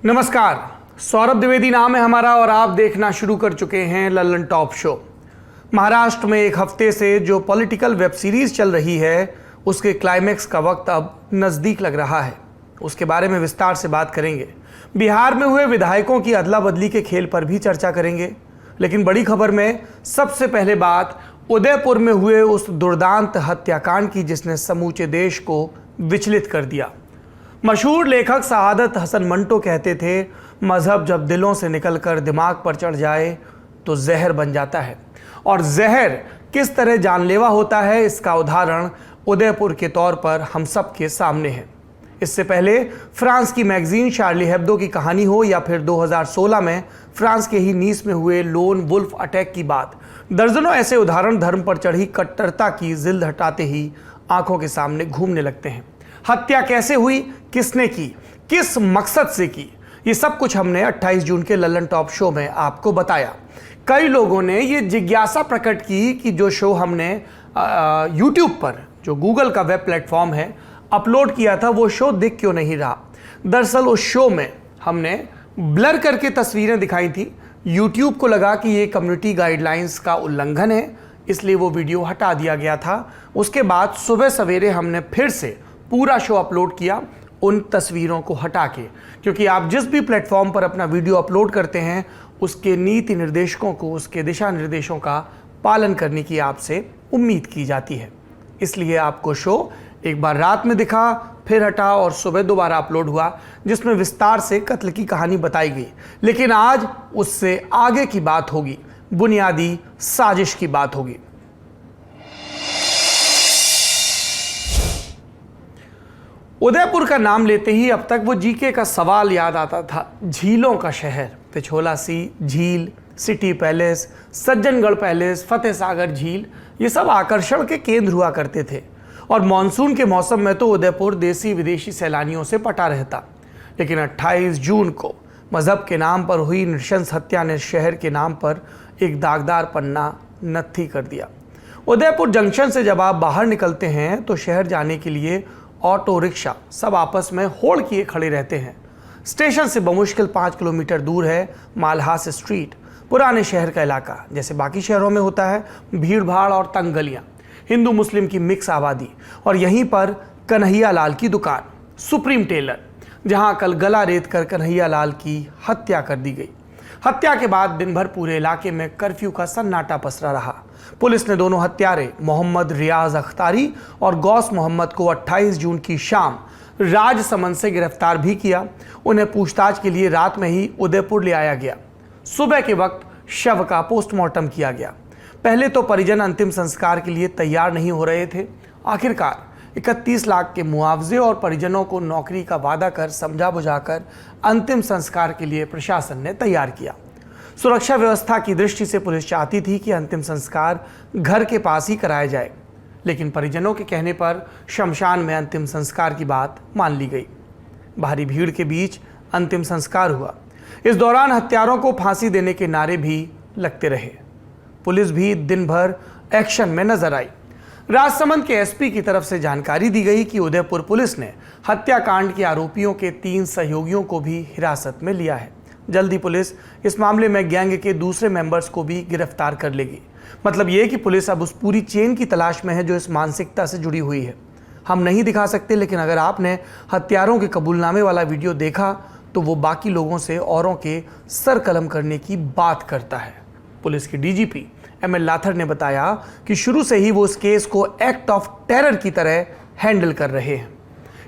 नमस्कार, सौरभ द्विवेदी नाम है हमारा और आप देखना शुरू कर चुके हैं लल्लन टॉप शो। महाराष्ट्र में एक हफ्ते से जो पॉलिटिकल वेब सीरीज चल रही है उसके क्लाइमैक्स का वक्त अब नज़दीक लग रहा है। उसके बारे में विस्तार से बात करेंगे। बिहार में हुए विधायकों की अदला बदली के खेल पर भी चर्चा करेंगे। लेकिन बड़ी खबर में सबसे पहले बात उदयपुर में हुए उस दुर्दांत हत्याकांड की जिसने समूचे देश को विचलित कर दिया। मशहूर लेखक सआदत हसन मंटो कहते थे, मजहब जब दिलों से निकलकर दिमाग पर चढ़ जाए तो जहर बन जाता है। और जहर किस तरह जानलेवा होता है इसका उदाहरण उदयपुर के तौर पर हम सब के सामने है। इससे पहले फ्रांस की मैगजीन शार्ली हेब्दो की कहानी हो या फिर 2016 में फ्रांस के ही नीस में हुए लोन वुल्फ अटैक की बात, दर्जनों ऐसे उदाहरण धर्म पर चढ़ी कट्टरता की जिल्द हटाते ही आंखों के सामने घूमने लगते हैं। हत्या कैसे हुई, किसने की, किस मकसद से की, ये सब कुछ हमने 28 जून के लल्लन टॉप शो में आपको बताया। कई लोगों ने ये जिज्ञासा प्रकट की कि जो शो हमने यूट्यूब पर, जो गूगल का वेब प्लेटफॉर्म है, अपलोड किया था, वो शो दिख क्यों नहीं रहा। दरअसल उस शो में हमने ब्लर करके तस्वीरें दिखाई थी। यूट्यूब को लगा कि ये कम्युनिटी गाइडलाइंस का उल्लंघन है, इसलिए वो वीडियो हटा दिया गया था। उसके बाद सुबह सवेरे हमने फिर से पूरा शो अपलोड किया उन तस्वीरों को हटा के, क्योंकि आप जिस भी प्लेटफॉर्म पर अपना वीडियो अपलोड करते हैं उसके नीति निर्देशकों को, उसके दिशा निर्देशों का पालन करने की आपसे उम्मीद की जाती है। इसलिए आपको शो एक बार रात में दिखा, फिर हटा और सुबह दोबारा अपलोड हुआ, जिसमें विस्तार से कत्ल की कहानी बताई गई। लेकिन आज उससे आगे की बात होगी, बुनियादी साजिश की बात होगी। उदयपुर का नाम लेते ही अब तक वो जीके का सवाल याद आता था। झीलों का शहर, पिछोला सी झील, city palace, Sajjangarh palace, Fateh Sagar झील, ये सब आकर्षण के केंद्र हुआ करते थे। और मानसून के मौसम में तो उदयपुर देसी विदेशी सैलानियों से पटा रहता। लेकिन 28 जून को मजहब के नाम पर हुई नृशंस हत्या ने शहर के नाम पर एक दागदार पन्ना नत्थी कर दिया। उदयपुर जंक्शन से जब आप बाहर निकलते हैं तो शहर जाने के लिए ऑटो रिक्शा सब आपस में होड़ किए खड़े रहते हैं। स्टेशन से बमुश्किल 5 किलोमीटर दूर है मालहास स्ट्रीट, पुराने शहर का इलाका। जैसे बाकी शहरों में होता है, भीड़ भाड़ और तंग गलियां, हिंदू मुस्लिम की मिक्स आबादी, और यहीं पर कन्हैया लाल की दुकान, सुप्रीम टेलर, जहां कल गला रेत कर कन्हैया लाल की हत्या कर दी गई। हत्या के बाद दिन भर पूरे इलाके में कर्फ्यू का सन्नाटा पसरा रहा। पुलिस ने दोनों हत्यारे मोहम्मद रियाज अख्तारी और गौस मोहम्मद को 28 जून की शाम राजसमंद से गिरफ्तार भी किया। उन्हें पूछताछ के लिए रात में ही उदयपुर ले आया गया। सुबह के वक्त शव का पोस्टमार्टम किया गया। पहले तो परिजन अंतिम संस्कार के लिए तैयार नहीं हो रहे थे। आखिरकार 31 लाख के मुआवजे और परिजनों को नौकरी का वादा कर समझा बुझाकर अंतिम संस्कार के लिए प्रशासन ने तैयार किया। सुरक्षा व्यवस्था की दृष्टि से पुलिस चाहती थी कि अंतिम संस्कार घर के पास ही कराया जाए, लेकिन परिजनों के कहने पर शमशान में अंतिम संस्कार की बात मान ली गई। भारी भीड़ के बीच अंतिम संस्कार हुआ। इस दौरान हत्यारों को फांसी देने के नारे भी लगते रहे। पुलिस भी दिन भर एक्शन में नजर आई। राजसमंद के एसपी की तरफ से जानकारी दी गई कि उदयपुर पुलिस ने हत्याकांड के आरोपियों के 3 सहयोगियों को भी हिरासत में लिया है। जल्दी पुलिस इस मामले में गैंग के दूसरे मेंबर्स को भी गिरफ्तार कर लेगी। मतलब ये कि पुलिस अब उस पूरी चेन की तलाश में है जो इस मानसिकता से जुड़ी हुई है। हम नहीं दिखा सकते, लेकिन अगर आपने हत्यारों के कबूलनामे वाला वीडियो देखा तो वो बाकी लोगों से औरों के सर कलम करने की बात करता है। पुलिस के डीजीपी एमएल लाथर ने बताया कि शुरू से ही वो इस केस को एक्ट ऑफ टेरर की तरह हैंडल कर रहे हैं।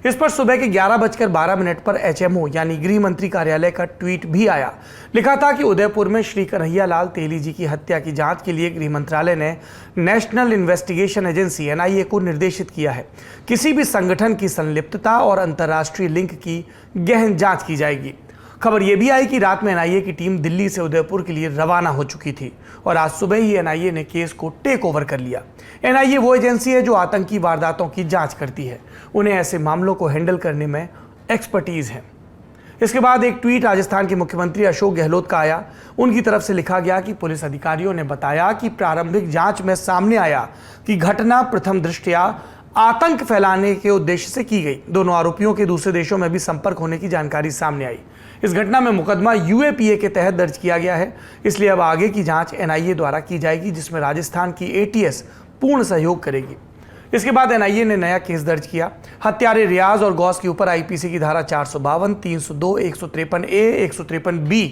इस पर सुबह के 11:12 पर एचएमओ यानी गृह मंत्री कार्यालय का ट्वीट भी आया। लिखा था कि उदयपुर में श्री कन्हैया लाल तेली जी की हत्या की जांच के लिए गृह मंत्रालय ने नेशनल इन्वेस्टिगेशन एजेंसी एनआईए को निर्देशित किया है। किसी भी संगठन की संलिप्तता और अंतर्राष्ट्रीय लिंक की गहन जांच की जाएगी। खबर यह भी आई कि रात में एनआईए की टीम दिल्ली से उदयपुर के लिए रवाना हो चुकी थी और आज सुबह ही एनआईए ने केस को टेक ओवर कर लिया। एनआईए वो एजेंसी है जो आतंकी वारदातों की जांच करती है। उन्हें ऐसे मामलों को हैंडल करने में एक्सपर्टीज है। इसके बाद एक ट्वीट राजस्थान के मुख्यमंत्री अशोक गहलोत का आया। उनकी तरफ से लिखा गया कि पुलिस अधिकारियों ने बताया कि प्रारंभिक जांच में सामने आया कि घटना प्रथम दृष्टया आतंक फैलाने के उद्देश्य से की गई। दोनों आरोपियों के दूसरे देशों में भी संपर्क होने की जानकारी सामने आई। इस घटना में मुकदमा यूएपीए के तहत दर्ज किया गया है, इसलिए अब आगे की जांच एनआईए द्वारा की जाएगी, जिसमें राजस्थान की एटीएस पूर्ण सहयोग करेगी। इसके बाद एनआईए ने नया केस दर्ज किया। हत्यारे रियाज और गौस के ऊपर आईपीसी की धारा 452, 302, 153A, 153B,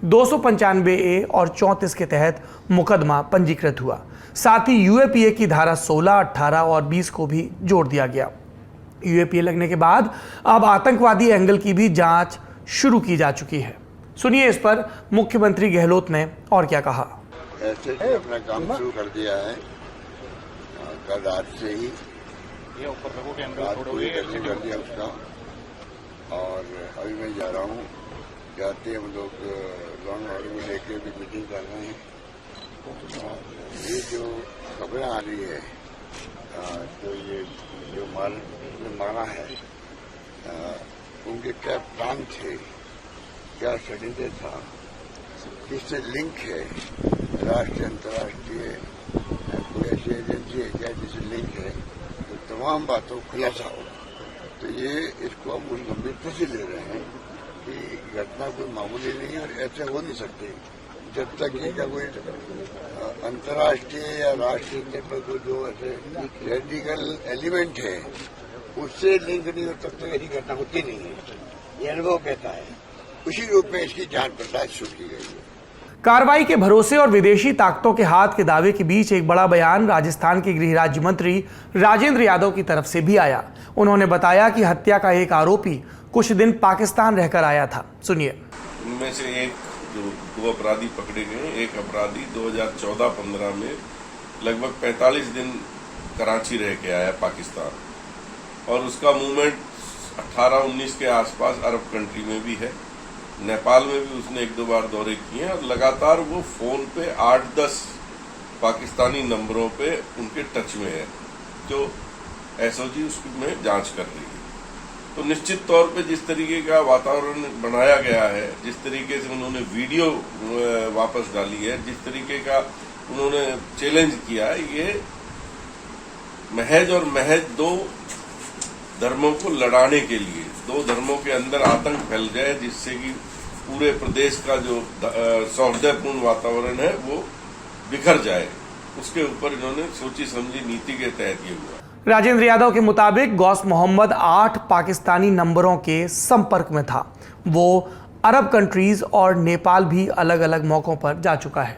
295A और 34 के तहत मुकदमा पंजीकृत हुआ। साथ ही यूएपीए की धारा 16, 18 और 20 को भी जोड़ दिया गया। यूएपीए लगने के बाद अब आतंकवादी एंगल की भी जांच शुरू की जा चुकी है। सुनिए इस पर मुख्यमंत्री गहलोत ने और क्या कहा। ऐसे ही अपना काम शुरू कर दिया है कल रात से ही, रात पूरी करके कर दिया उसका। और अभी मैं जा रहा हूँ, जाते हम लोग लॉन्ग ऑर्डर में लेके भी मीटिंग कर रहे हैं। ये जो खबरें आ रही है तो ये जो मारा है उनके क्या प्लान थे, क्या षड्यंत्र था, किससे लिंक है, राष्ट्रीय अंतर्राष्ट्रीय कोई ऐसी एजेंसी है क्या जिससे लिंक है, तो तमाम बातों खुलासा होगा। तो ये इसको हम गंभीरता से ले रहे हैं कि घटना कोई मामूली नहीं है और ऐसे हो नहीं सकते जब तक इसका कोई अंतर्राष्ट्रीय या राष्ट्रीय स्तर पर कोई जो ऐसे रेडिकल एलिमेंट है उससे लिंक नहीं हो, तब तक ऐसी घटना होती नहीं है। ये अनुभव कहता है। उसी रूप में इसकी जांच पड़ताल शुरू की गई है। कार्रवाई के भरोसे और विदेशी ताकतों के हाथ के दावे के बीच एक बड़ा बयान राजस्थान के गृह राज्य मंत्री राजेंद्र यादव की तरफ से भी आया। उन्होंने बताया कि हत्या का एक आरोपी कुछ दिन पाकिस्तान रहकर आया था। सुनिए। उनमें से एक जो 2 अपराधी पकड़े गए, एक अपराधी 2014-15 में लगभग 45 दिन कराची रह के आया पाकिस्तान, और उसका मूवमेंट 18-19 के आसपास अरब कंट्री में भी है। नेपाल में भी उसने 1-2 बार दौरे किए और लगातार वो फोन पे 8-10 पाकिस्तानी नंबरों पे उनके टच में है, जो एसओजी उसमें जांच कर रही है। तो निश्चित तौर पे जिस तरीके का वातावरण बनाया गया है, जिस तरीके से उन्होंने वीडियो वापस डाली है, जिस तरीके का उन्होंने चैलेंज किया है, ये महज और महज 2 धर्मों को लड़ाने के लिए, 2 धर्मों के अंदर आतंक फैल जाए, जिससे कि पूरे प्रदेश का जो सौहार्दपूर्ण वातावरण है वो बिखर जाए, उसके ऊपर इन्होंने सोची समझी नीति के तहत ये हुआ। राजेंद्र यादव के मुताबिक गौस मोहम्मद 8 पाकिस्तानी नंबरों के संपर्क में था। वो अरब कंट्रीज और नेपाल भी अलग अलग मौकों पर जा चुका है।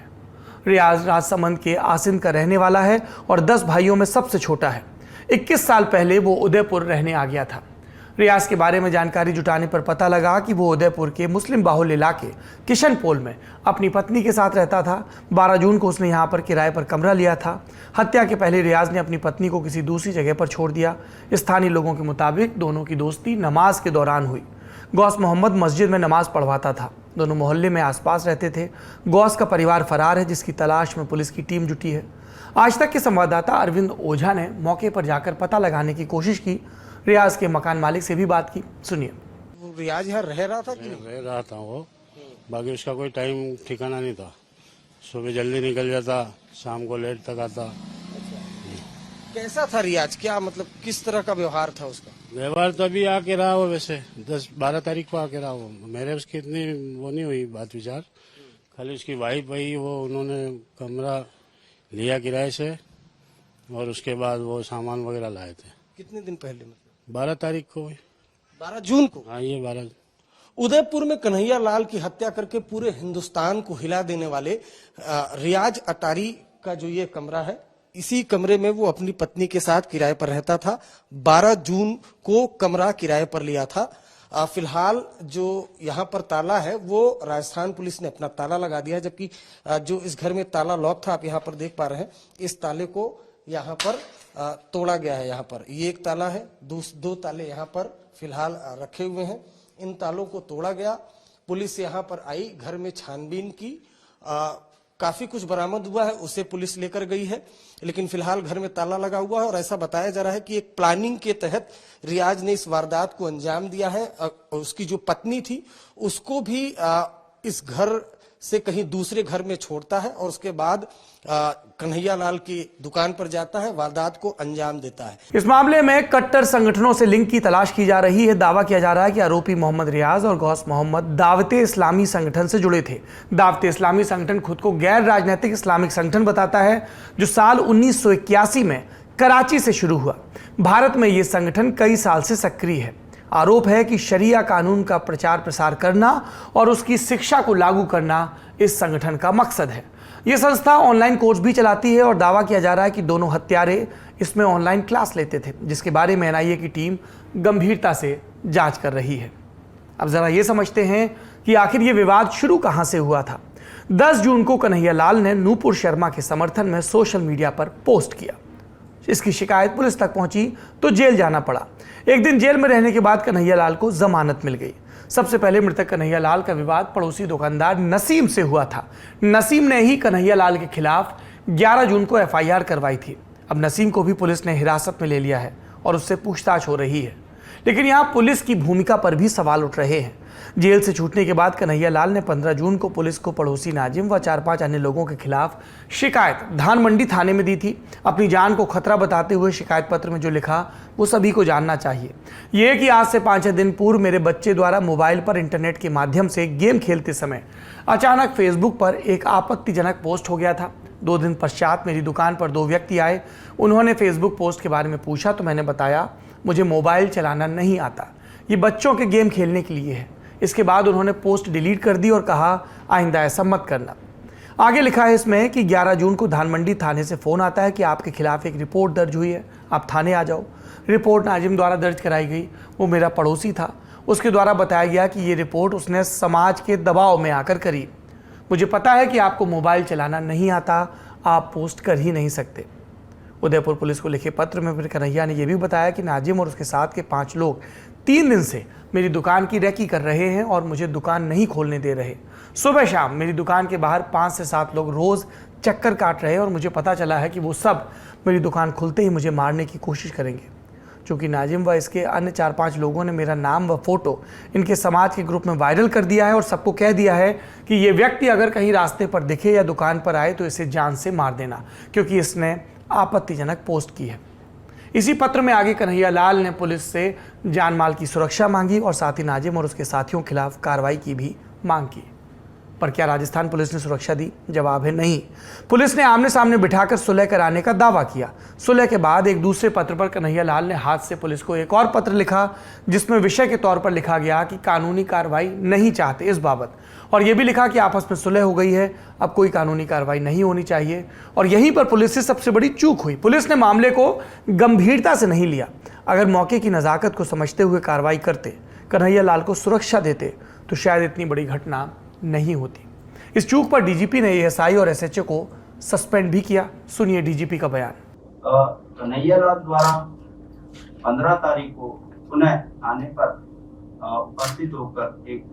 रियाज राजसमंद के आसिंद का रहने वाला है और 10 भाइयों में सबसे छोटा है। 21 साल पहले वो उदयपुर रहने आ गया था। रियाज के बारे में जानकारी जुटाने पर पता लगा कि वो उदयपुर के मुस्लिम बाहुल इलाके किशनपोल में अपनी पत्नी के साथ रहता था। 12 जून को उसने यहाँ पर किराए पर कमरा लिया था। हत्या के पहले रियाज ने अपनी पत्नी को किसी दूसरी जगह पर छोड़ दिया। स्थानीय लोगों के मुताबिक दोनों की दोस्ती नमाज के दौरान हुई। गौस मोहम्मद मस्जिद में नमाज पढ़वाता था। दोनों मोहल्ले में आसपास रहते थे। गौस का परिवार फरार है, जिसकी तलाश में पुलिस की टीम जुटी है। आज तक के संवाददाता अरविंद ओझा ने मौके पर जाकर पता लगाने की कोशिश की। रियाज के मकान मालिक से भी बात की। सुनिए। रियाज यहाँ रह रहा था कि नहीं? रह रहा था वो, बाकी उसका कोई टाइम ठिकाना नहीं था। सुबह जल्दी निकल जाता, शाम को लेट तक आता। कैसा था रियाज? क्या मतलब किस तरह का व्यवहार था उसका? व्यवहार तो अभी आके रहा वो, वैसे 10-12 तारीख को आके रहा वो। मेरे उसकी इतनी वो नहीं हुई बात विचार, खाली उसकी वाइफ वही, वो उन्होंने कमरा लिया किराए से और उसके बाद वो सामान वगैरह लाए थे। कितने दिन पहले? मतलब 12 तारीख को। 12 जून को? हाँ, ये 12। उदयपुर में कन्हैया लाल की हत्या करके पूरे हिंदुस्तान को हिला देने वाले रियाज अटारी का जो ये कमरा है, इसी कमरे में वो अपनी पत्नी के साथ किराए पर रहता था। 12 जून को कमरा किराए पर लिया था। फिलहाल जो यहाँ पर ताला है वो राजस्थान पुलिस ने अपना ताला लगा दिया है, जबकि जो इस घर में ताला लॉक था, आप यहाँ पर देख पा रहे हैं, इस ताले को यहाँ पर तोड़ा गया है। यहाँ पर ये एक ताला है, 2 ताले यहाँ पर फिलहाल रखे हुए हैं। इन तालों को तोड़ा गया। पुलिस यहाँ पर आई, घर में छानबीन की, काफी कुछ बरामद हुआ है, उसे पुलिस लेकर गई है। लेकिन फिलहाल घर में ताला लगा हुआ है और ऐसा बताया जा रहा है कि एक प्लानिंग के तहत रियाज ने इस वारदात को अंजाम दिया है। उसकी जो पत्नी थी उसको भी इस घर से कहीं दूसरे घर में छोड़ता है और उसके बाद कन्हैया लाल की दुकान पर जाता है, वारदात को अंजाम देता है। इस मामले में कट्टर संगठनों से लिंक की तलाश की जा रही है। दावा किया जा रहा है कि आरोपी मोहम्मद रियाज और गौस मोहम्मद दावते इस्लामी संगठन से जुड़े थे। दावते इस्लामी संगठन खुद को गैर राजनीतिक इस्लामिक संगठन बताता है, जो साल 1981 में कराची से शुरू हुआ। भारत में ये संगठन कई साल से सक्रिय है। आरोप है कि शरिया कानून का प्रचार प्रसार करना और उसकी शिक्षा को लागू करना इस संगठन का मकसद है। ये संस्था ऑनलाइन कोर्स भी चलाती है और दावा किया जा रहा है कि दोनों हत्यारे इसमें ऑनलाइन क्लास लेते थे, जिसके बारे में एनआईए की टीम गंभीरता से जांच कर रही है। अब जरा ये समझते हैं कि आखिर ये विवाद शुरू कहां से हुआ था। 10 जून को कन्हैया लाल ने नूपुर शर्मा के समर्थन में सोशल मीडिया पर पोस्ट किया। इसकी शिकायत पुलिस तक पहुंची तो जेल जाना पड़ा। एक दिन जेल में रहने के बाद कन्हैया लाल को जमानत मिल गई। सबसे पहले मृतक कन्हैया लाल का विवाद पड़ोसी दुकानदार नसीम से हुआ था। नसीम ने ही कन्हैया लाल के खिलाफ 11 जून को एफआईआर करवाई थी। अब नसीम को भी पुलिस ने हिरासत में ले लिया है और उससे पूछताछ हो रही है। लेकिन यहाँ पुलिस की भूमिका पर भी सवाल उठ रहे हैं। जेल से छूटने के बाद कन्हैया लाल ने 15 जून को पुलिस को पड़ोसी नाजिम व 4-5 अन्य लोगों के खिलाफ शिकायत धानमंडी थाने में दी थी। अपनी जान को खतरा बताते हुए शिकायत पत्र में जो लिखा वो सभी को जानना चाहिए। ये कि आज से 5 दिन पूर्व मेरे बच्चे द्वारा मोबाइल पर इंटरनेट के माध्यम से गेम खेलते समय अचानक फेसबुक पर एक आपत्तिजनक पोस्ट हो गया था। 2 दिन पश्चात मेरी दुकान पर 2 व्यक्ति आए। उन्होंने फेसबुक पोस्ट के बारे में पूछा तो मैंने बताया मुझे मोबाइल चलाना नहीं आता, ये बच्चों के गेम खेलने के लिए है। इसके बाद उन्होंने पोस्ट डिलीट कर दी और कहा आइंदा ऐसा मत करना। आगे लिखा है इसमें कि 11 जून को धानमंडी थाने से फ़ोन आता है कि आपके खिलाफ एक रिपोर्ट दर्ज हुई है, आप थाने आ जाओ। रिपोर्ट नाजिम द्वारा दर्ज कराई गई। वो मेरा पड़ोसी था। उसके द्वारा बताया गया कि ये रिपोर्ट उसने समाज के दबाव में आकर करी। मुझे पता है कि आपको मोबाइल चलाना नहीं आता, आप पोस्ट कर ही नहीं सकते। उदयपुर पुलिस को लिखे पत्र में फिर कन्हैया ने यह भी बताया कि नाजिम और उसके साथ के 5 लोग 3 दिन से मेरी दुकान की रेकी कर रहे हैं और मुझे दुकान नहीं खोलने दे रहे। सुबह शाम मेरी दुकान के बाहर 5 से 7 लोग रोज़ चक्कर काट रहे हैं और मुझे पता चला है कि वो सब मेरी दुकान खुलते ही मुझे मारने की कोशिश करेंगे। चूँकि नाजिम व इसके अन्य 4-5 लोगों ने मेरा नाम व फोटो इनके समाज के ग्रुप में वायरल कर दिया है और सबको कह दिया है कि ये व्यक्ति अगर कहीं रास्ते पर दिखे या दुकान पर आए तो इसे जान से मार देना, क्योंकि इसने आपत्तिजनक पोस्ट की है। इसी पत्र में आगे कन्हैया लाल ने पुलिस से जान माल की सुरक्षा मांगी और साथ ही नाजिम और उसके साथियों के खिलाफ कार्रवाई की भी मांग की। पर क्या राजस्थान पुलिस ने सुरक्षा दी? जवाब है नहीं। पुलिस ने आमने सामने बिठाकर सुलह कराने का दावा किया। सुलह के बाद एक दूसरे पत्र पर कन्हैया लाल ने हाथ से पुलिस को एक और पत्र लिखा, जिसमें विषय के तौर पर लिखा गया कि कानूनी कार्रवाई नहीं चाहते इस बाबत, और यह भी लिखा कि आपस में सुलह हो गई है, अब कोई कानूनी कार्रवाई नहीं होनी चाहिए। और यहीं पर पुलिस से सबसे बड़ी चूक हुई। पुलिस ने मामले को गंभीरता से नहीं लिया। अगर मौके की नज़ाकत को समझते हुए कार्रवाई करते, कन्हैया लाल को सुरक्षा देते, तो शायद इतनी बड़ी घटना नहीं होती। इस चूक पर डीजीपी ने एएसआई और एसएचओ को सस्पेंड भी किया। सुनिए डीजीपी का बयान। कन्हैया लाल द्वारा 15 तारीख को पुनः थाने पर उपस्थित होकर एक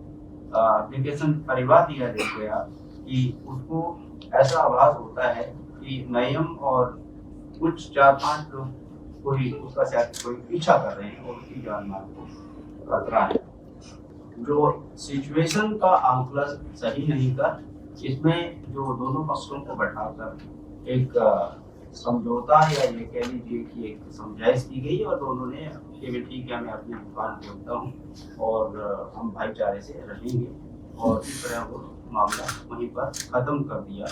एप्लीकेशन परिवार दिया गया कि उसको ऐसा आभास होता है कि नयम और कुछ 4-5 लोग कोई उसका शायद कोई पीछा कर रहे हैं और उसकी जान माल को खतरा है। जो सिचुएशन का आंकलन सही नहीं कर इसमें जो दोनों पक्षों को बैठाकर एक समझौता या ये कह लीजिए कि एक समझाइश की गई और दोनों ने कि ठीक है मैं अपनी दुकान खोलता हूँ और हम भाईचारे से रहेंगे, और इस तरह वो मामला वहीं पर खत्म कर दिया।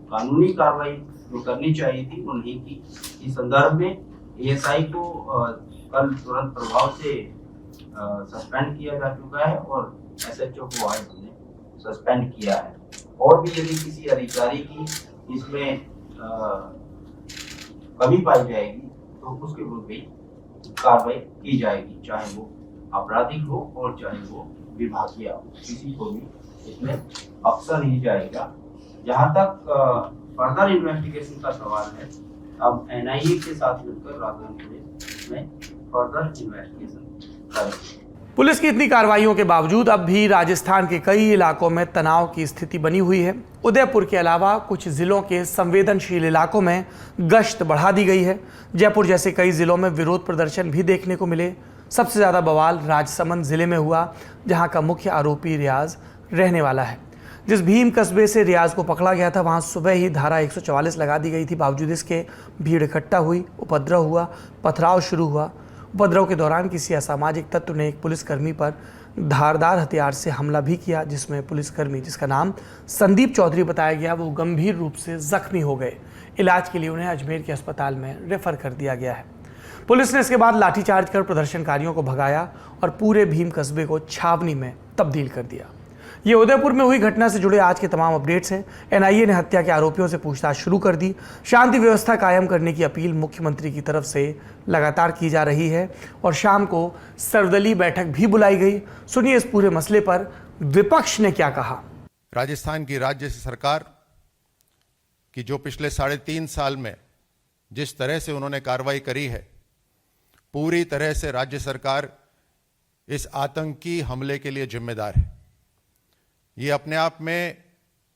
कानूनी कार्रवाई जो करनी चाहिए थी वो नहीं की। इस संदर्भ में एएसआई को कल तुरंत प्रभाव से सस्पेंड किया जा चुका है और एसएचओ को आज हमने सस्पेंड किया है। और भी यदि किसी अधिकारी की इसमें कमी पाई जाएगी तो उसके विरुद्ध भी कार्रवाई की जाएगी, चाहे वो आपराधिक हो और चाहे वो विभागीय हो, किसी को भी इसमें अक्सर नहीं जाएगा। जहाँ तक फर्दर इन्वेस्टिगेशन का सवाल है, अब एनआईए के साथ मिलकर राजस्थान पुलिस में फर्दर इन्वेस्टिगेशन करेगी। पुलिस की इतनी कार्रवाइयों के बावजूद अब भी राजस्थान के कई इलाकों में तनाव की स्थिति बनी हुई है। उदयपुर के अलावा कुछ जिलों के संवेदनशील इलाकों में गश्त बढ़ा दी गई है। जयपुर जैसे कई जिलों में विरोध प्रदर्शन भी देखने को मिले। सबसे ज़्यादा बवाल राजसमंद जिले में हुआ, जहां का मुख्य आरोपी रियाज रहने वाला है। जिस भीम कस्बे से रियाज को पकड़ा गया था वहां सुबह ही धारा 144 लगा दी गई थी। बावजूद इसके भीड़ इकट्ठा हुई, उपद्रव हुआ, पथराव शुरू हुआ। उपद्रव के दौरान किसी असामाजिक तत्व ने एक पुलिसकर्मी पर धारदार हथियार से हमला भी किया, जिसमें पुलिसकर्मी, जिसका नाम संदीप चौधरी बताया गया, वो गंभीर रूप से जख्मी हो गए। इलाज के लिए उन्हें अजमेर के अस्पताल में रेफर कर दिया गया है। पुलिस ने इसके बाद लाठीचार्ज कर प्रदर्शनकारियों को भगाया और पूरे भीम कस्बे को छावनी में तब्दील कर दिया। ये उदयपुर में हुई घटना से जुड़े आज के तमाम अपडेट्स हैं। एनआईए ने हत्या के आरोपियों से पूछताछ शुरू कर दी। शांति व्यवस्था कायम करने की अपील मुख्यमंत्री की तरफ से लगातार की जा रही है और शाम को सर्वदलीय बैठक भी बुलाई गई। सुनिए इस पूरे मसले पर विपक्ष ने क्या कहा। राजस्थान की राज्य सरकार की जो पिछले 3.5 साल में जिस तरह से उन्होंने कार्रवाई करी है, पूरी तरह से राज्य सरकार इस आतंकी हमले के लिए जिम्मेदार है। ये अपने आप में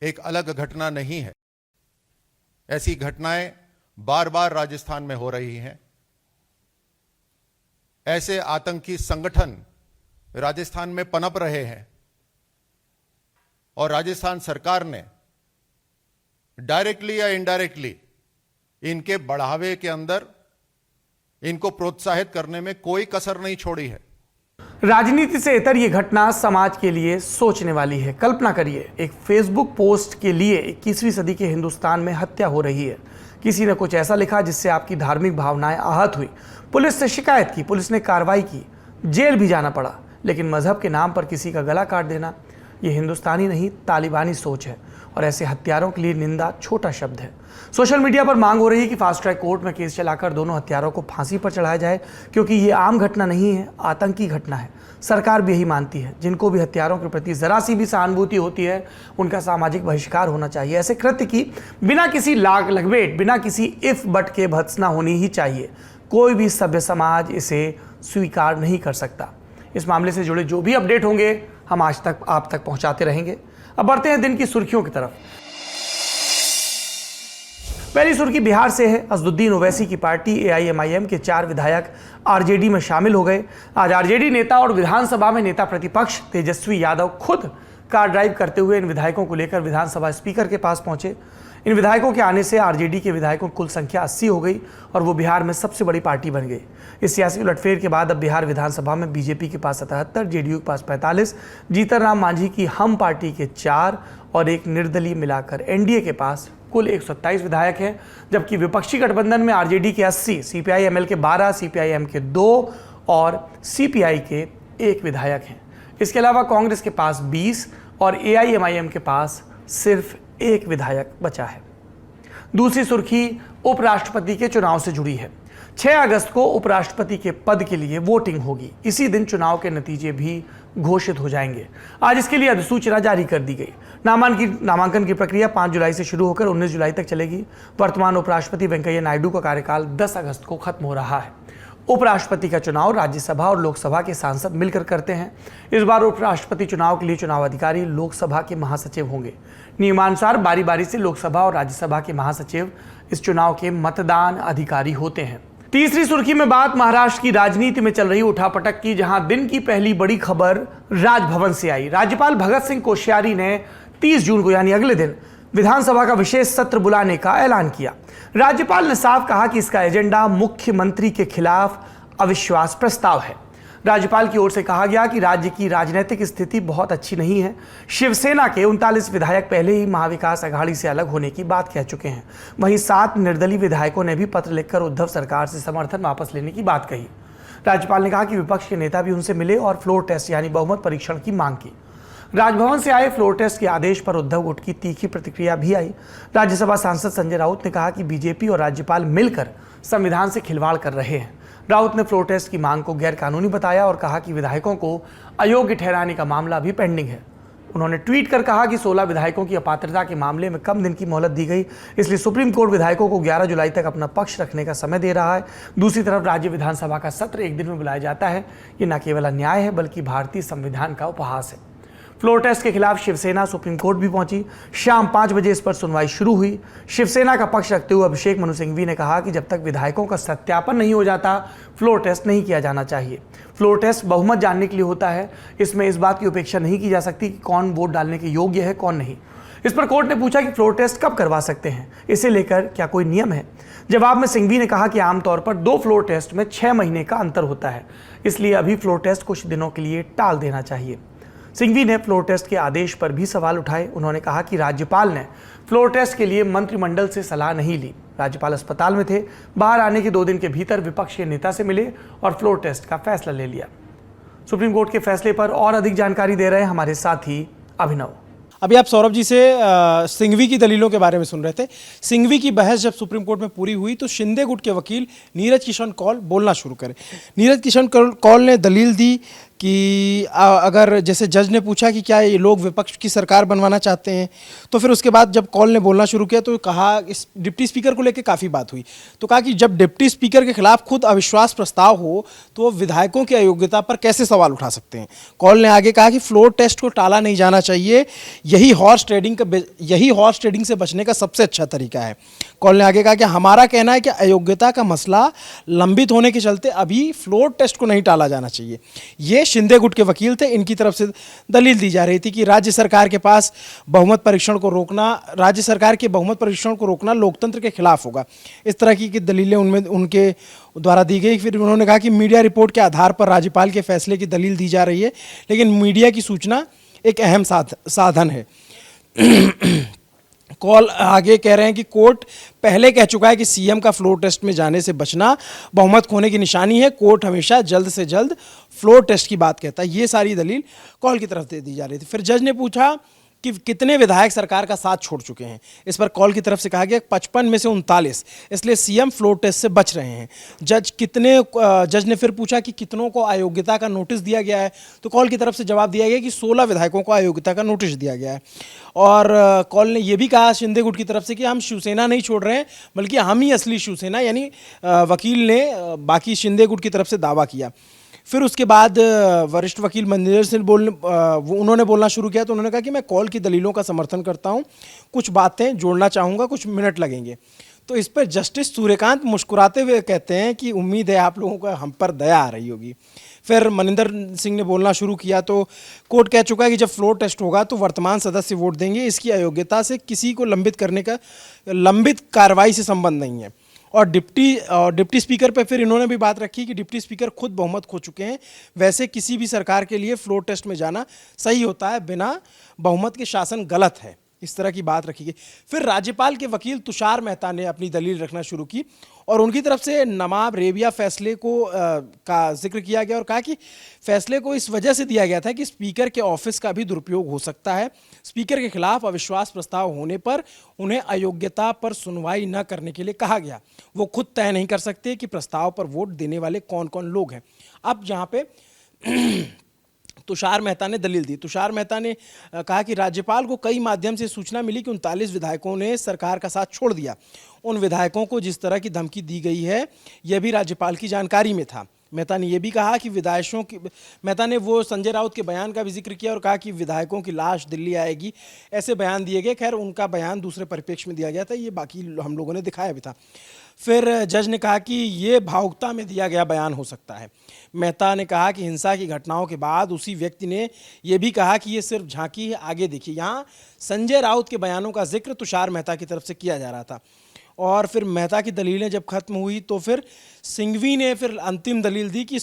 एक अलग घटना नहीं है। ऐसी घटनाएं बार बार राजस्थान में हो रही हैं। ऐसे आतंकी संगठन राजस्थान में पनप रहे हैं और राजस्थान सरकार ने डायरेक्टली या इनडायरेक्टली इनके बढ़ावे के अंदर इनको प्रोत्साहित करने में कोई कसर नहीं छोड़ी है। राजनीति से इतर ये घटना समाज के लिए सोचने वाली है। कल्पना करिए, एक फेसबुक पोस्ट के लिए 21वीं सदी के हिंदुस्तान में हत्या हो रही है। किसी ने कुछ ऐसा लिखा जिससे आपकी धार्मिक भावनाएं आहत हुई। पुलिस से शिकायत की, पुलिस ने कार्रवाई की, जेल भी जाना पड़ा। लेकिन मजहब के नाम पर किसी का गला काट देना, ये हिंदुस्तानी नहीं तालिबानी सोच है और ऐसे हत्यारों के लिए निंदा छोटा शब्द है। सोशल मीडिया पर मांग हो रही है कि फास्ट ट्रैक कोर्ट में केस चलाकर दोनों हत्यारों को फांसी पर चढ़ाया जाए, क्योंकि ये आम घटना नहीं है, आतंकी घटना है। सरकार भी यही मानती है। जिनको भी हत्यारों के प्रति जरा सी भी सहानुभूति होती है, उनका सामाजिक बहिष्कार होना चाहिए। ऐसे कृत्य की बिना किसी लाग लगभेट, बिना किसी इफ बट के भत्सना होनी ही चाहिए। कोई भी सभ्य समाज इसे स्वीकार नहीं कर सकता। इस मामले से जुड़े जो भी अपडेट होंगे हम आज तक आप तक पहुंचाते रहेंगे। अब बढ़ते हैं दिन की सुर्खियों की तरफ। पहली सुर्खी बिहार से है। असदुद्दीन ओवैसी की पार्टी एआईएमआईएम के 4 विधायक आरजेडी में शामिल हो गए। आज आरजेडी नेता और विधानसभा में नेता प्रतिपक्ष तेजस्वी यादव खुद कार ड्राइव करते हुए इन विधायकों को लेकर विधानसभा स्पीकर के पास पहुंचे। इन विधायकों के आने से आरजेडी के विधायकों की कुल संख्या 80 हो गई और वो बिहार में सबसे बड़ी पार्टी बन गई। इस सियासी उलटफेर के बाद अब बिहार विधानसभा में बीजेपी के पास 77, जेडीयू के पास 45, जीतन राम मांझी की हम पार्टी के 4 और एक निर्दलीय मिलाकर एनडीए के पास कुल 127 विधायक हैं, जबकि विपक्षी गठबंधन में आरजेडी के 80, सीपीआई-एमएल के 12, सीपीआई-एम के 2 और सीपीआई के 1 विधायक हैं। इसके अलावा कांग्रेस के पास 20 और एआईएमआईएम के पास सिर्फ 1 विधायक बचा है। दूसरी सुर्खी उपराष्ट्रपति के चुनाव से जुड़ी है। 6 अगस्त को उपराष्ट्रपति के पद के लिए वोटिंग होगी। इसी दिन चुनाव के नतीजे भी घोषित हो जाएंगे। आज इसके लिए अधिसूचना जारी कर दी गई। नामांकन की प्रक्रिया 5 जुलाई से शुरू होकर 19 जुलाई तक चलेगी। वर्तमान उपराष्ट्रपति वेंकैया नायडू का कार्यकाल 10 अगस्त को खत्म हो रहा है। उपराष्ट्रपति का चुनाव राज्यसभा और लोकसभा के सांसद मिलकर करते हैं। इस बार उपराष्ट्रपति चुनाव के लिए चुनाव अधिकारी लोकसभा के महासचिव होंगे। नियमानुसार बारी बारी से लोकसभा और राज्यसभा के महासचिव इस चुनाव के मतदान अधिकारी होते हैं। तीसरी सुर्खी में बात महाराष्ट्र की राजनीति में चल रही उठापटक की, जहां दिन की पहली बड़ी खबर राजभवन से आई। राज्यपाल भगत सिंह कोश्यारी ने 30 जून को यानी अगले दिन विधानसभा का विशेष सत्र बुलाने का ऐलान किया। राज्यपाल ने साफ कहा कि इसका एजेंडा मुख्यमंत्री के खिलाफ अविश्वास प्रस्ताव है। राज्यपाल की ओर से कहा गया कि राज्य की राजनीतिक स्थिति बहुत अच्छी नहीं है। शिवसेना के 39 विधायक पहले ही महाविकास अघाड़ी से अलग होने की बात कह चुके हैं। वहीं 7 निर्दलीय विधायकों ने भी पत्र लिखकर उद्धव सरकार से समर्थन वापस लेने की बात कही। राज्यपाल ने कहा कि विपक्ष के नेता भी उनसे मिले और फ्लोर टेस्ट यानी बहुमत परीक्षण की मांग की। राजभवन से आए फ्लोर टेस्ट के आदेश पर उद्धव गुट की तीखी प्रतिक्रिया भी आई। राज्यसभा सांसद संजय राउत ने कहा कि बीजेपी और राज्यपाल मिलकर संविधान से खिलवाड़ कर रहे हैं। राउत ने फ्लोर टेस्ट की मांग को गैर कानूनी बताया और कहा कि विधायकों को अयोग्य ठहराने का मामला भी पेंडिंग है। उन्होंने ट्वीट कर कहा कि 16 विधायकों की अपात्रता के मामले में कम दिन की मोहलत दी गई, इसलिए सुप्रीम कोर्ट विधायकों को 11 जुलाई तक अपना पक्ष रखने का समय दे रहा है। दूसरी तरफ राज्य विधानसभा का सत्र एक दिन में बुलाया जाता है। ये न केवल अन्याय है बल्कि भारतीय संविधान का उपहास है। फ्लोर टेस्ट के खिलाफ शिवसेना सुप्रीम कोर्ट भी पहुंची। शाम 5 बजे इस पर सुनवाई शुरू हुई। शिवसेना का पक्ष रखते हुए अभिषेक मनु सिंघवी ने कहा कि जब तक विधायकों का सत्यापन नहीं हो जाता, फ्लोर टेस्ट नहीं किया जाना चाहिए। फ्लोर टेस्ट बहुमत जानने के लिए होता है, इसमें इस बात की उपेक्षा नहीं की जा सकती कि कौन वोट डालने के योग्य है, कौन नहीं। इस पर कोर्ट ने पूछा कि फ्लोर टेस्ट कब करवा सकते हैं, इसे लेकर क्या कोई नियम है। जवाब में सिंघवी ने कहा कि आमतौर पर 2 फ्लोर टेस्ट में 6 महीने का अंतर होता है, इसलिए अभी फ्लोर टेस्ट कुछ दिनों के लिए टाल देना चाहिए। सिंघवी ने फ्लोर टेस्ट के आदेश पर भी सवाल उठाए। उन्होंने कहा कि राज्यपाल ने फ्लोर टेस्ट के लिए मंत्रिमंडल से सलाह नहीं ली। राज्यपाल अस्पताल में थे, बाहर आने के 2 दिन के भीतर विपक्ष के नेता से मिले और फ्लोर टेस्ट का फैसला ले लिया। सुप्रीम कोर्ट के फैसले पर और अधिक जानकारी दे रहे हैं हमारे साथी अभिनव। अभी आप सौरभ जी से सिंघवी की दलीलों के बारे में सुन रहे थे। सिंघवी की बहस जब सुप्रीम कोर्ट में पूरी हुई तो शिंदे गुट के वकील नीरज किशन कौल बोलना शुरू करे। नीरज किशन कौल ने दलील दी कि अगर जैसे जज ने पूछा कि क्या ये लोग विपक्ष की सरकार बनवाना चाहते हैं, तो फिर उसके बाद जब कौल ने बोलना शुरू किया तो कहा, इस डिप्टी स्पीकर को लेकर काफ़ी बात हुई, तो कहा कि जब डिप्टी स्पीकर के खिलाफ खुद अविश्वास प्रस्ताव हो तो वो विधायकों की अयोग्यता पर कैसे सवाल उठा सकते हैं। कौल ने आगे कहा कि फ्लोर टेस्ट को टाला नहीं जाना चाहिए, यही हॉर्स ट्रेडिंग से बचने का सबसे अच्छा तरीका है। कौल ने आगे कहा कि हमारा कहना है कि अयोग्यता का मसला लंबित होने के चलते अभी फ्लोर टेस्ट को नहीं टाला जाना चाहिए। ये शिंदे गुट के वकील थे, इनकी तरफ से दलील दी जा रही थी कि राज्य सरकार के बहुमत परीक्षण को रोकना लोकतंत्र के खिलाफ होगा। इस तरह की दलीलें उनके द्वारा दी गई। फिर उन्होंने कहा कि मीडिया रिपोर्ट के आधार पर राज्यपाल के फैसले की दलील दी जा रही है, लेकिन मीडिया की सूचना एक अहम साधन है। कौल आगे कह रहे हैं कि कोर्ट पहले कह चुका है कि सीएम का फ्लोर टेस्ट में जाने से बचना बहुमत खोने की निशानी है। कोर्ट हमेशा जल्द से जल्द फ्लोर टेस्ट की बात कहता है। ये सारी दलील कौल की तरफ से दी जा रही थी। फिर जज ने पूछा कि कितने विधायक सरकार का साथ छोड़ चुके हैं। इस पर कौल की तरफ से कहा गया 55 में से 39, इसलिए सीएम फ्लोर टेस्ट से बच रहे हैं। जज ने फिर पूछा कि कितनों को अयोग्यता का नोटिस दिया गया है, तो कौल की तरफ से जवाब दिया गया कि 16 विधायकों को अयोग्यता का नोटिस दिया गया है। और कौल ने यह भी कहा शिंदे गुट की तरफ से कि हम शिवसेना नहीं छोड़ रहे हैं, बल्कि हम ही असली शिवसेना, यानी वकील ने बाकी शिंदे गुट की तरफ से दावा किया। फिर उसके बाद वरिष्ठ वकील मंदिर से उन्होंने बोलना शुरू किया, तो उन्होंने कहा कि मैं कौल की दलीलों का समर्थन करता हूं, कुछ बातें जोड़ना चाहूँगा, कुछ मिनट लगेंगे। तो इस पर जस्टिस सूर्यकांत मुस्कुराते हुए कहते हैं कि उम्मीद है आप लोगों को हम पर दया आ रही होगी। फिर मनिंदर सिंह ने बोलना शुरू किया, तो कोर्ट कह चुका है कि जब फ्लोर टेस्ट होगा तो वर्तमान सदस्य वोट देंगे, इसकी अयोग्यता से किसी को लंबित कार्रवाई से संबंध नहीं है। और डिप्टी स्पीकर पे फिर इन्होंने भी बात रखी कि डिप्टी स्पीकर खुद बहुमत खो चुके हैं, वैसे किसी भी सरकार के लिए फ्लोर टेस्ट में जाना सही होता है, बिना बहुमत के शासन गलत है। इस तरह की बात रखी गई। फिर राज्यपाल के वकील तुषार मेहता ने अपनी दलील रखना शुरू की और उनकी तरफ से नवाब रेबिया फैसले का जिक्र किया गया और कहा कि फैसले को इस वजह से दिया गया था कि स्पीकर के ऑफिस का भी दुरुपयोग हो सकता है। स्पीकर के खिलाफ अविश्वास प्रस्ताव होने पर उन्हें अयोग्यता पर सुनवाई न करने के लिए कहा गया। वो खुद तय नहीं कर सकते कि प्रस्ताव पर वोट देने वाले कौन कौन लोग हैं। अब यहाँ पे तुषार मेहता ने दलील दी। तुषार मेहता ने कहा कि राज्यपाल को कई माध्यम से सूचना मिली कि 39 विधायकों ने सरकार का साथ छोड़ दिया। उन विधायकों को जिस तरह की धमकी दी गई है, यह भी राज्यपाल की जानकारी में था। मेहता ने यह भी कहा कि मेहता ने वो संजय राउत के बयान का भी जिक्र किया और कहा कि विधायकों की लाश दिल्ली आएगी, ऐसे बयान दिए गए। खैर, उनका बयान दूसरे परिप्रेक्ष्य में दिया गया था, ये बाकी हम लोगों ने दिखाया भी था। फिर जज ने कहा कि ये भावुकता में दिया गया बयान हो सकता है। मेहता ने कहा कि हिंसा की घटनाओं के बाद उसी व्यक्ति ने यह भी कहा कि ये सिर्फ झांकी है, आगे देखिए। यहाँ संजय राउत के बयानों का जिक्र तुषार मेहता की तरफ से किया जा रहा था। और फिर मेहता की दलीलें जब खत्म हुई तो फिर सिंघवी ने फिर अंतिम दलील दी कि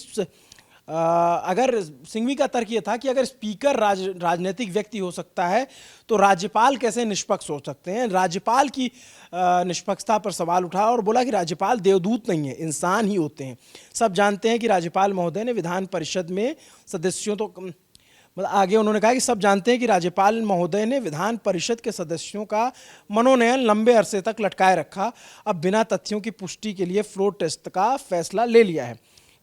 अगर सिंघवी का तर्क ये था कि अगर स्पीकर राजनीतिक व्यक्ति हो सकता है तो राज्यपाल कैसे निष्पक्ष हो सकते हैं। राज्यपाल की निष्पक्षता पर सवाल उठा और बोला कि राज्यपाल देवदूत नहीं है, इंसान ही होते हैं। सब जानते हैं कि राज्यपाल महोदय ने विधान परिषद में सदस्यों आगे उन्होंने कहा कि सब जानते हैं कि राज्यपाल महोदय ने विधान परिषद के सदस्यों का मनोनयन लंबे अरसे तक लटकाए रखा, अब बिना तथ्यों की पुष्टि के लिए फ्लोर टेस्ट का फैसला ले लिया है।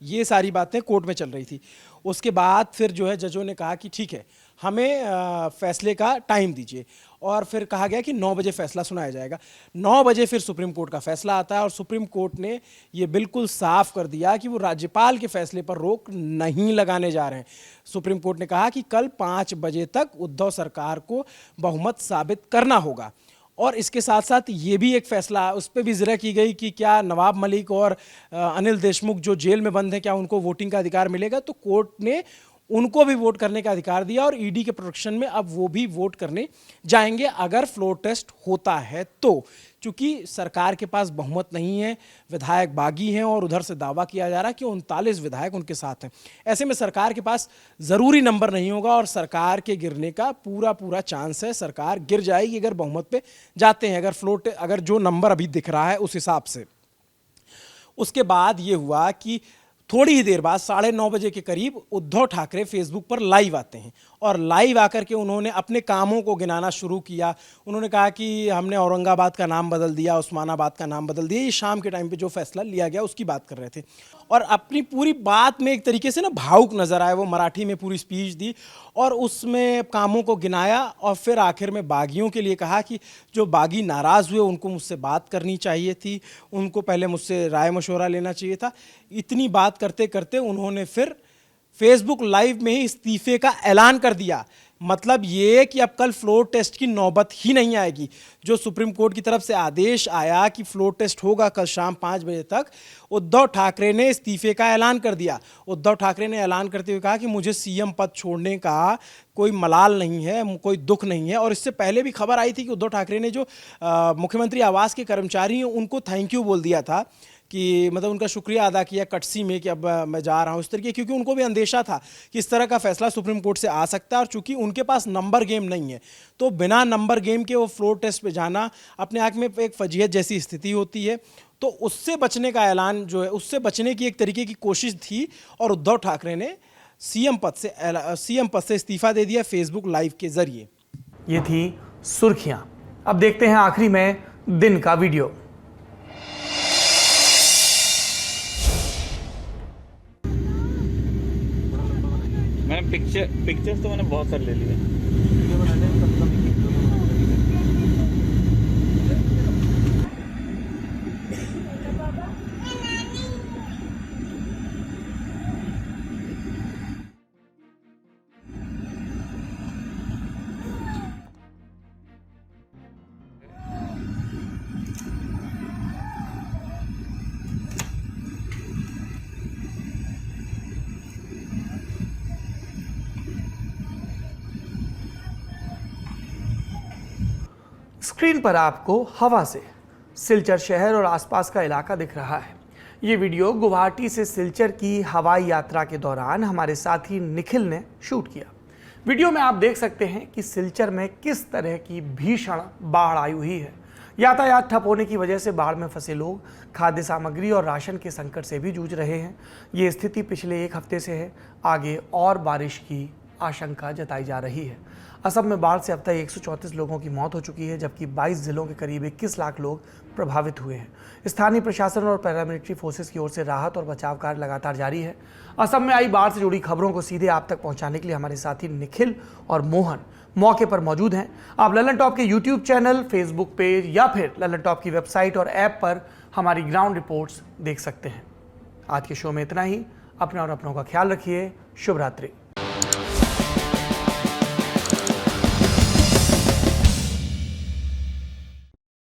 ये सारी बातें कोर्ट में चल रही थी। उसके बाद फिर जो है जजों ने कहा कि ठीक है, हमें फैसले का टाइम दीजिए। और फिर कहा गया कि 9 बजे फैसला सुनाया जाएगा। 9 बजे फिर सुप्रीम कोर्ट का फैसला आता है और सुप्रीम कोर्ट ने ये बिल्कुल साफ कर दिया कि वो राज्यपाल के फैसले पर रोक नहीं लगाने जा रहे हैं। सुप्रीम कोर्ट ने कहा कि कल 5 बजे तक उद्धव सरकार को बहुमत साबित करना होगा। और इसके साथ साथ ये भी एक फैसला, उस पर भी जिक्र की गई कि क्या नवाब मलिक और अनिल देशमुख जो जेल में बंद हैं, क्या उनको वोटिंग का अधिकार मिलेगा। तो कोर्ट ने उनको भी वोट करने का अधिकार दिया और ईडी के प्रोटेक्शन में अब वो भी वोट करने जाएंगे अगर फ्लोर टेस्ट होता है तो। चूंकि सरकार के पास बहुमत नहीं है, विधायक बागी हैं और उधर से दावा किया जा रहा है कि 39 विधायक उनके साथ हैं। ऐसे में सरकार के पास ज़रूरी नंबर नहीं होगा और सरकार के गिरने का पूरा चांस है। सरकार गिर जाएगी अगर बहुमत पे जाते हैं, अगर जो नंबर अभी दिख रहा है उस हिसाब से। उसके बाद ये हुआ कि थोड़ी ही देर बाद 9:30 बजे के करीब उद्धव ठाकरे फेसबुक पर लाइव आते हैं और लाइव आकर के उन्होंने अपने कामों को गिनाना शुरू किया। उन्होंने कहा कि हमने औरंगाबाद का नाम बदल दिया, उस्मानाबाद का नाम बदल दिया। ये शाम के टाइम पे जो फैसला लिया गया उसकी बात कर रहे थे और अपनी पूरी बात में एक तरीके से ना भावुक नजर आए। वो मराठी में पूरी स्पीच दी और उसमें कामों को गिनाया और फिर आखिर में बागियों के लिए कहा कि जो बागी नाराज़ हुए उनको मुझसे बात करनी चाहिए थी, उनको पहले मुझसे राय मशवरा लेना चाहिए था। इतनी बात करते करते उन्होंने फिर फेसबुक लाइव में ही इस्तीफे का ऐलान कर दिया। मतलब ये कि अब कल फ्लोर टेस्ट की नौबत ही नहीं आएगी। जो सुप्रीम कोर्ट की तरफ से आदेश आया कि फ्लोर टेस्ट होगा कल शाम 5 बजे तक, उद्धव ठाकरे ने इस्तीफे का ऐलान कर दिया। उद्धव ठाकरे ने ऐलान करते हुए कहा कि मुझे सीएम पद छोड़ने का कोई मलाल नहीं है, कोई दुख नहीं है। और इससे पहले भी खबर आई थी कि उद्धव ठाकरे ने जो मुख्यमंत्री आवास के कर्मचारी हैं उनको थैंक यू बोल दिया था, कि मतलब उनका शुक्रिया अदा किया कटसी में कि अब मैं जा रहा हूँ इस तरीके, क्योंकि उनको भी अंदेशा था कि इस तरह का फैसला सुप्रीम कोर्ट से आ सकता है। और चूंकि उनके पास नंबर गेम नहीं है तो बिना नंबर गेम के वो फ्लोर टेस्ट पे जाना अपने आप में एक फजीहत जैसी स्थिति होती है। तो उससे बचने का ऐलान जो है, उससे बचने की एक तरीके की कोशिश थी और उद्धव ठाकरे ने सीएम पद से इस्तीफा दे दिया फेसबुक लाइव के जरिए। ये थी सुर्खियां। अब देखते हैं आखिरी में दिन का वीडियो। मैंने पिक्चर्स तो मैंने बहुत सारे ले लिए। स्क्रीन पर आपको हवा से सिलचर शहर और आसपास का इलाका दिख रहा है। ये वीडियो गुवाहाटी से सिलचर की हवाई यात्रा के दौरान हमारे साथी निखिल ने शूट किया। वीडियो में आप देख सकते हैं कि सिलचर में किस तरह की भीषण बाढ़ आई हुई है। यातायात ठप होने की वजह से बाढ़ में फंसे लोग खाद्य सामग्री और राशन के संकट से भी जूझ रहे हैं। ये स्थिति पिछले 1 हफ्ते से है। आगे और बारिश की आशंका जताई जा रही है। असम में बाढ़ से अब तक 134 लोगों की मौत हो चुकी है, जबकि 22 जिलों के करीब 21 लाख लोग प्रभावित हुए हैं। स्थानीय प्रशासन और पैरामिलिट्री फोर्सेस की ओर से राहत और बचाव कार्य लगातार जारी है। असम में आई बाढ़ से जुड़ी खबरों को सीधे आप तक पहुंचाने के लिए हमारे साथी निखिल और मोहन मौके पर मौजूद हैं। आप ललन टॉप के यूट्यूब चैनल, फेसबुक पेज या फिर ललन टॉप की वेबसाइट और ऐप पर हमारी ग्राउंड रिपोर्ट्स देख सकते हैं। आज के शो में इतना ही। अपना और अपनों का ख्याल रखिए। शुभ रात्रि।